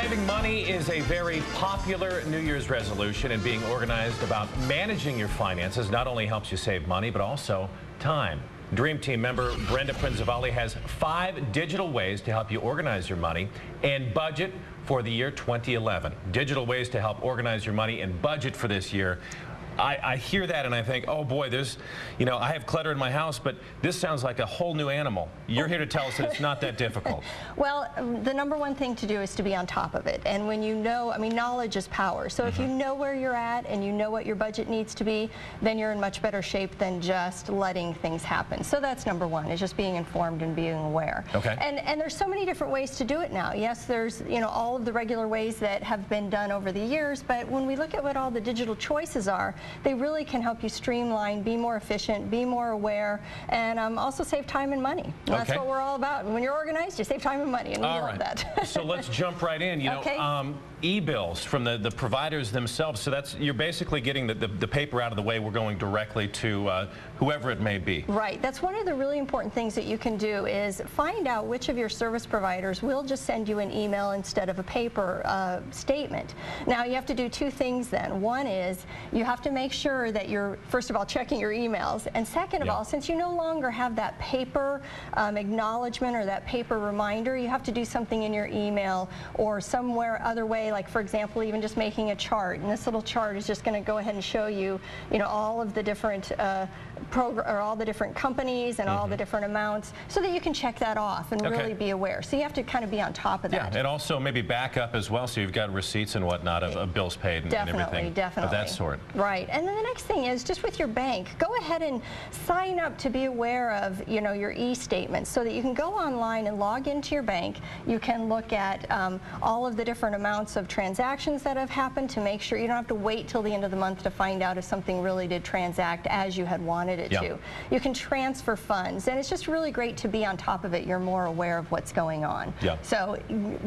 Saving money is a very popular New Year's resolution, and being organized about managing your finances not only helps you save money, but also time. Dream Team member Brenda Prinzavalli has 5 digital ways to help you organize your money and budget for the year 2011. Digital ways to help organize your money and budget for this year. I hear that and I think, oh boy, there's, I have clutter in my house, but this sounds like a whole new animal. You're here to tell us that it's not that difficult. Well, the number one thing to do is to be on top of it. And when you know, knowledge is power. So if you know where you're at and you know what your budget needs to be, then you're in much better shape than just letting things happen. So that's number one, is just being informed and being aware. Okay. And there's so many different ways to do it now. Yes, there's, all of the regular ways that have been done over the years, but when we look at what all the digital choices are, they really can help you streamline, be more efficient, be more aware, and also save time and money. And that's what we're all about. When you're organized, you save time and money, and we love that. So let's jump right in. E-bills from the providers themselves. So you're basically getting the paper out of the way. We're going directly to whoever it may be. Right. That's one of the really important things that you can do, is find out which of your service providers will just send you an email instead of a paper statement. Now, you have to do 2 things then. One is you have to make sure that you're, first of all, checking your emails, and second of all, since you no longer have that paper acknowledgement or that paper reminder, you have to do something in your email or somewhere other way, like for example, even just making a chart, and this little chart is just going to go ahead and show you, all of the different all the different companies and all the different amounts, so that you can check that off and really be aware. So you have to kind of be on top of that. Yeah, and also maybe back up as well, so you've got receipts and whatnot of bills paid and everything of that sort. Right. And then the next thing is, just with your bank, go ahead and sign up to be aware of, your e-statements, so that you can go online and log into your bank. You can look at all of the different amounts of transactions that have happened, to make sure you don't have to wait till the end of the month to find out if something really did transact as you had wanted it to. You can transfer funds, and it's just really great to be on top of it. You're more aware of what's going on. So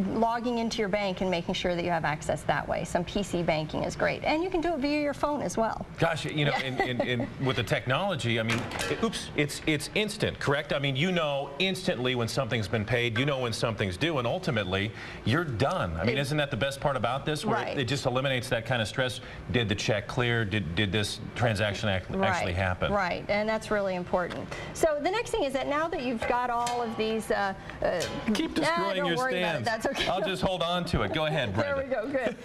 logging into your bank and making sure that you have access that way. Some PC banking is great, and you can do it via your phone as well. Gosh, with the technology, it's instant, correct? Instantly when something's been paid, when something's due, and ultimately you're done. Isn't that the best part about this, where it just eliminates that kind of stress? Did the check clear? Did this transaction actually happen? Right, and that's really important. So the next thing is that now that you've got all of these... Keep destroying your stands. That's okay. I'll just hold on to it. Go ahead, Brenda. There we go, good.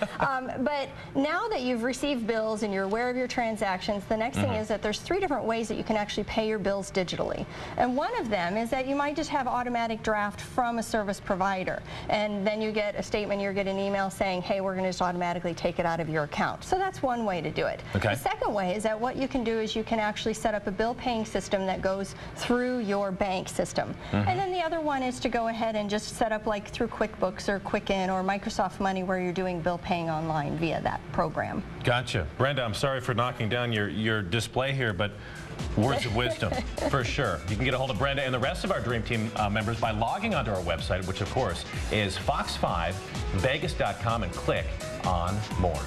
But now that you've received bills and you're aware of your transactions, the next thing is that there's 3 different ways that you can actually pay your bills digitally. And one of them is that you might just have automatic draft from a service provider, and then you get a statement, you get an email saying, hey, we're going to just automatically take it out of your account. So that's one way to do it. The second way is that what you can do is you can actually set up a bill paying system that goes through your bank system. And then the other one is to go ahead and just set up, like through QuickBooks or Quicken or Microsoft Money, where you're doing bill paying online via that program. Gotcha. Brenda, I'm sorry for knocking down your display here, but words of wisdom, for sure. You can get a hold of Brenda and the rest of our Dream Team members by logging onto our website, which of course is fox5vegas.com, and click on More.